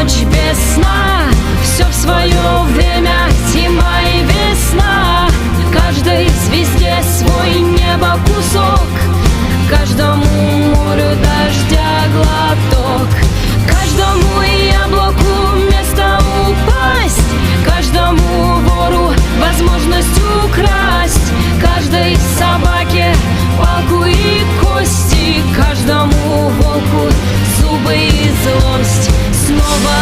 ночь без сна, все в свое время, зима и весна. Каждой звезде свой небо кусок, каждому морю дождя глоток, каждому яблоку место упасть, каждому вору возможность украсть, каждой собаке палку и кости, каждому волку зубы и злость снова